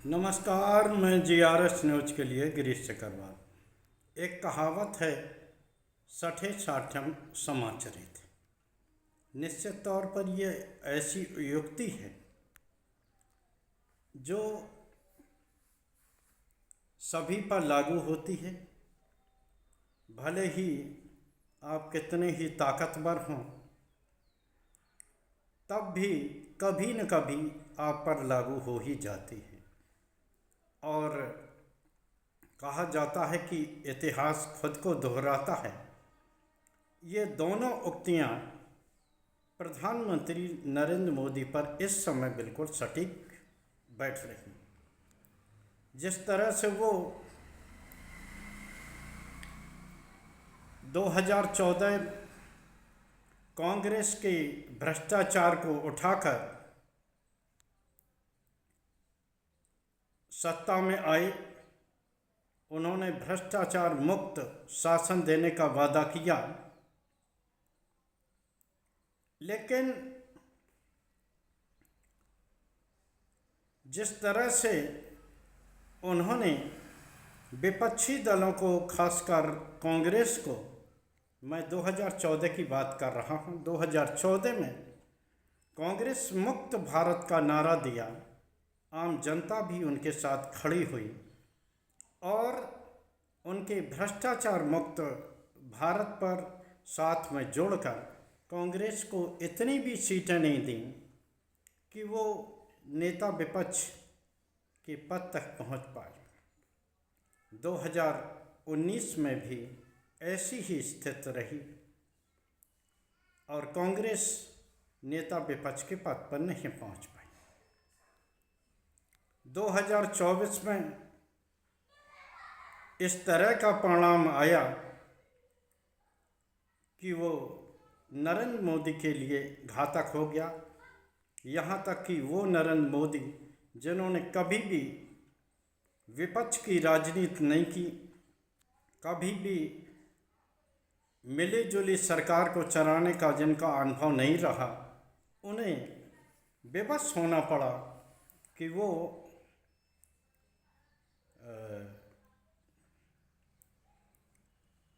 नमस्कार। मैं GRS news के लिए गिरीश चक्रवाल। एक कहावत है, सठे साठम समाचरित। निश्चित तौर पर यह ऐसी युक्ति है जो सभी पर लागू होती है। भले ही आप कितने ही ताकतवर हों, तब भी कभी न कभी आप पर लागू हो ही जाती है। और कहा जाता है कि इतिहास खुद को दोहराता है। ये दोनों उक्तियां प्रधानमंत्री नरेंद्र मोदी पर इस समय बिल्कुल सटीक बैठ रही। जिस तरह से वो 2014 कांग्रेस के भ्रष्टाचार को उठाकर सत्ता में आए, उन्होंने भ्रष्टाचार मुक्त शासन देने का वादा किया, लेकिन जिस तरह से उन्होंने विपक्षी दलों को, खासकर कांग्रेस को, मैं 2014 की बात कर रहा हूँ, 2014 में कांग्रेस मुक्त भारत का नारा दिया, आम जनता भी उनके साथ खड़ी हुई और उनके भ्रष्टाचार मुक्त भारत पर साथ में जोड़कर कांग्रेस को इतनी भी सीटें नहीं दी कि वो नेता विपक्ष के पद तक पहुंच पाए। 2019 में भी ऐसी ही स्थिति रही और कांग्रेस नेता विपक्ष के पद पर नहीं पहुंच पाई। 2024 में इस तरह का परिणाम आया कि वो नरेंद्र मोदी के लिए घातक हो गया। यहाँ तक कि वो नरेंद्र मोदी जिन्होंने कभी भी विपक्ष की राजनीति नहीं की, कभी भी मिली जुली सरकार को चलाने का जिनका अनुभव नहीं रहा, उन्हें विवश होना पड़ा कि वो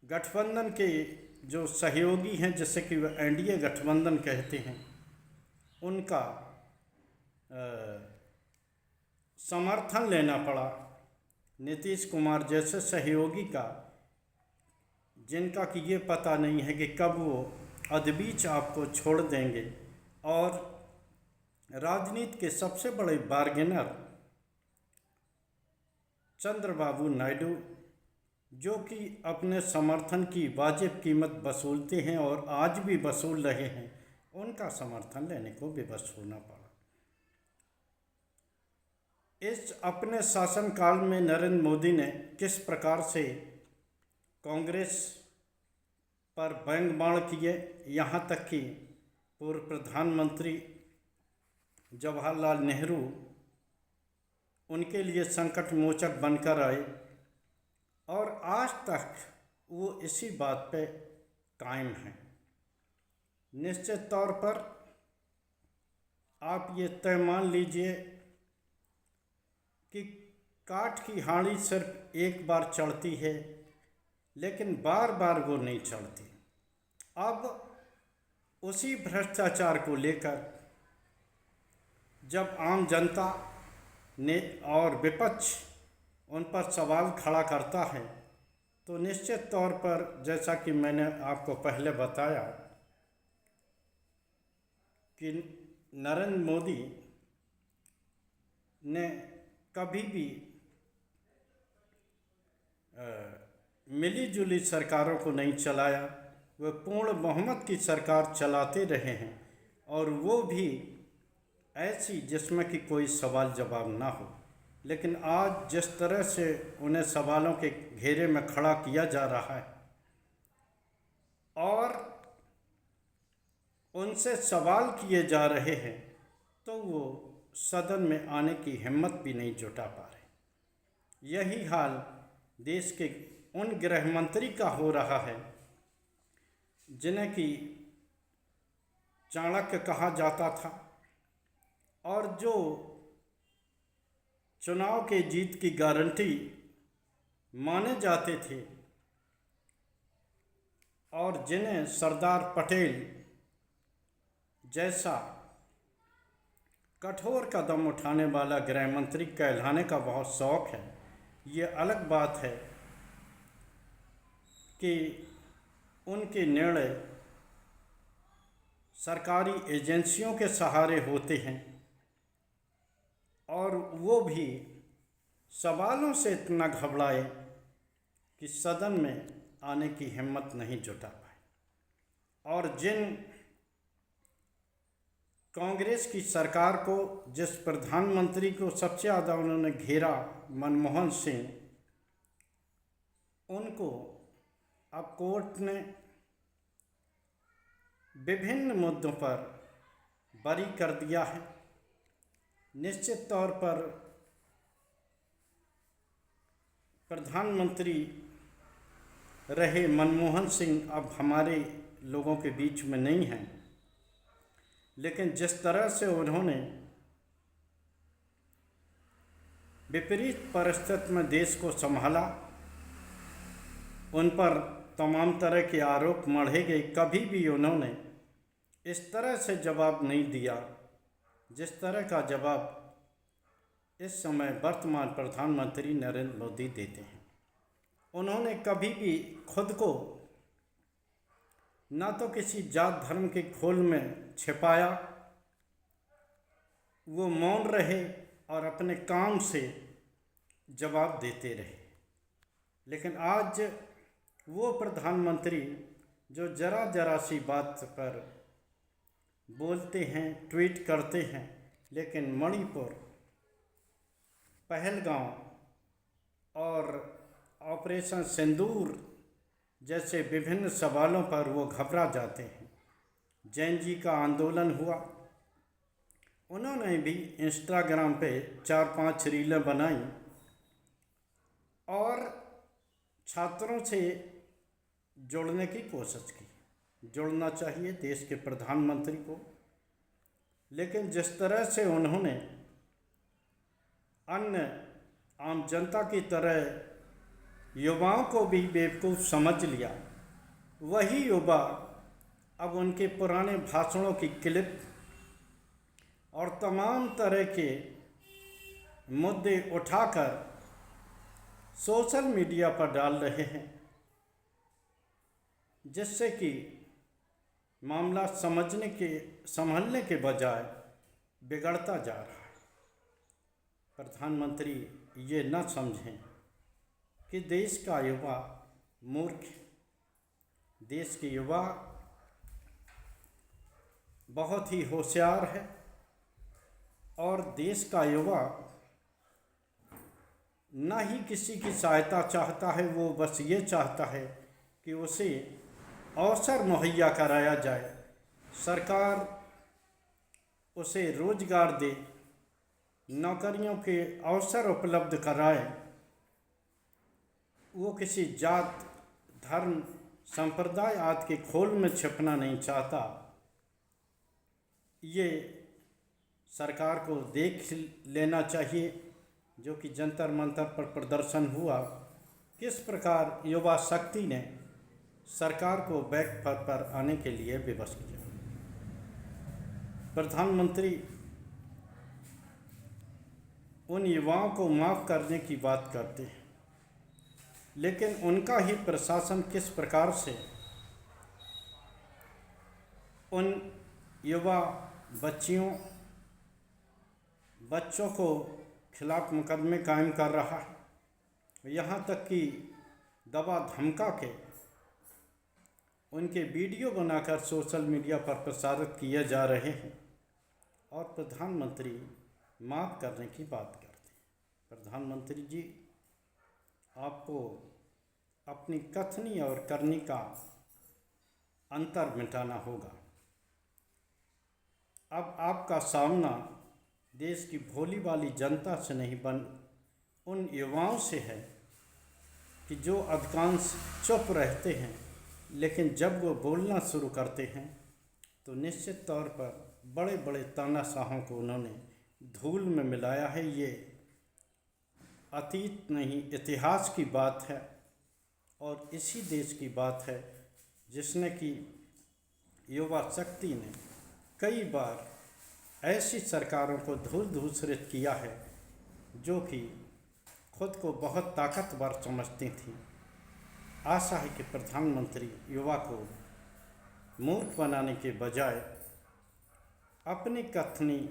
गठबंधन के जो सहयोगी हैं, जैसे कि वह NDA गठबंधन कहते हैं, उनका समर्थन लेना पड़ा। नीतीश कुमार जैसे सहयोगी का, जिनका कि ये पता नहीं है कि कब वो अदबीच आपको छोड़ देंगे। और राजनीति के सबसे बड़े बार्गेनर चंद्रबाबू नायडू, जो कि अपने समर्थन की वाजिब कीमत वसूलते हैं और आज भी वसूल रहे हैं, उनका समर्थन लेने को विवश होना पड़ा। इस अपने शासनकाल में नरेंद्र मोदी ने किस प्रकार से कांग्रेस पर व्यंग्य बाण किए, यहाँ तक कि पूर्व प्रधानमंत्री जवाहरलाल नेहरू उनके लिए संकट मोचक बनकर आए और आज तक वो इसी बात पे कायम हैं। निश्चित तौर पर आप ये तय मान लीजिए कि काठ की हांडी सिर्फ एक बार चढ़ती है, लेकिन बार बार वो नहीं चढ़ती। अब उसी भ्रष्टाचार को लेकर जब आम जनता ने और विपक्ष उन पर सवाल खड़ा करता है, तो निश्चित तौर पर, जैसा कि मैंने आपको पहले बताया, कि नरेंद्र मोदी ने कभी भी मिली जुली सरकारों को नहीं चलाया। वे पूर्ण बहुमत की सरकार चलाते रहे हैं, और वो भी ऐसी जिसमें कि कोई सवाल जवाब ना हो। लेकिन आज जिस तरह से उन्हें सवालों के घेरे में खड़ा किया जा रहा है और उनसे सवाल किए जा रहे हैं, तो वो सदन में आने की हिम्मत भी नहीं जुटा पा रहे। यही हाल देश के उन गृह मंत्री का हो रहा है जिन्हें कि चाणक्य कहा जाता था और जो चुनाव के जीत की गारंटी माने जाते थे और जिन्हें सरदार पटेल जैसा कठोर कदम उठाने वाला गृह मंत्री कहलाने का बहुत शौक है। ये अलग बात है कि उनके निर्णय सरकारी एजेंसियों के सहारे होते हैं और वो भी सवालों से इतना घबराए कि सदन में आने की हिम्मत नहीं जुटा पाए। और जिन कांग्रेस की सरकार को, जिस प्रधानमंत्री को सबसे ज़्यादा उन्होंने घेरा, मनमोहन सिंह, उनको अब कोर्ट ने विभिन्न मुद्दों पर बरी कर दिया है। निश्चित तौर पर प्रधानमंत्री रहे मनमोहन सिंह अब हमारे लोगों के बीच में नहीं हैं, लेकिन जिस तरह से उन्होंने विपरीत परिस्थिति में देश को संभाला, उन पर तमाम तरह के आरोप मढ़े गए। कभी भी उन्होंने इस तरह से जवाब नहीं दिया जिस तरह का जवाब इस समय वर्तमान प्रधानमंत्री नरेंद्र मोदी देते हैं। उन्होंने कभी भी खुद को ना तो किसी जात धर्म के खोल में छिपाया, वो मौन रहे और अपने काम से जवाब देते रहे। लेकिन आज वो प्रधानमंत्री जो जरा सी बात पर बोलते हैं, ट्वीट करते हैं, लेकिन मणिपुर, पहलगांव और ऑपरेशन सिंदूर जैसे विभिन्न सवालों पर वो घबरा जाते हैं। जैन जी का आंदोलन हुआ, उन्होंने भी इंस्टाग्राम पे 4-5 रीलें बनाई और छात्रों से जुड़ने की कोशिश की। जुड़ना चाहिए देश के प्रधानमंत्री को, लेकिन जिस तरह से उन्होंने अन्य आम जनता की तरह युवाओं को भी बेवकूफ़ समझ लिया, वही युवा अब उनके पुराने भाषणों की क्लिप और तमाम तरह के मुद्दे उठाकर सोशल मीडिया पर डाल रहे हैं, जिससे कि मामला संभलने के बजाय बिगड़ता जा रहा है। प्रधानमंत्री ये न समझें कि देश का युवा मूर्ख है। देश के युवा बहुत ही होशियार है और देश का युवा न ही किसी की सहायता चाहता है, वो बस ये चाहता है कि उसे अवसर मुहैया कराया जाए, सरकार उसे रोजगार दे, नौकरियों के अवसर उपलब्ध कराए। वो किसी जात, धर्म, संप्रदाय आदि के खोल में छिपना नहीं चाहता। ये सरकार को देख लेना चाहिए, जो कि जंतर मंतर पर प्रदर्शन हुआ, किस प्रकार युवा शक्ति ने सरकार को बैक पर आने के लिए विवश किया। प्रधानमंत्री उन युवाओं को माफ़ करने की बात करते हैं, लेकिन उनका ही प्रशासन किस प्रकार से उन युवा बच्चों को खिलाफ मुकदमे कायम कर रहा है। यहाँ तक कि दबा धमका के उनके वीडियो बनाकर सोशल मीडिया पर प्रसारित किए जा रहे हैं और प्रधानमंत्री माफ़ करने की बात करते हैं। प्रधानमंत्री जी, आपको अपनी कथनी और करनी का अंतर मिटाना होगा। अब आपका सामना देश की भोली वाली जनता से नहीं, उन युवाओं से है कि जो अधिकांश चुप रहते हैं, लेकिन जब वो बोलना शुरू करते हैं तो निश्चित तौर पर बड़े बड़े तानाशाहों को उन्होंने धूल में मिलाया है। ये अतीत नहीं इतिहास की बात है और इसी देश की बात है जिसने कि युवा शक्ति ने कई बार ऐसी सरकारों को धूल धूसरित किया है जो कि खुद को बहुत ताकतवर समझती थी। आशा है कि प्रधानमंत्री युवा को मूर्ख बनाने के बजाय अपनी कथनी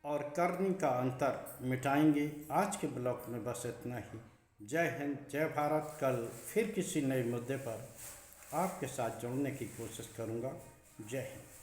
और करनी का अंतर मिटाएंगे। आज के ब्लॉग में बस इतना ही। जय हिंद, जय भारत। कल फिर किसी नए मुद्दे पर आपके साथ जुड़ने की कोशिश करूँगा। जय हिंद।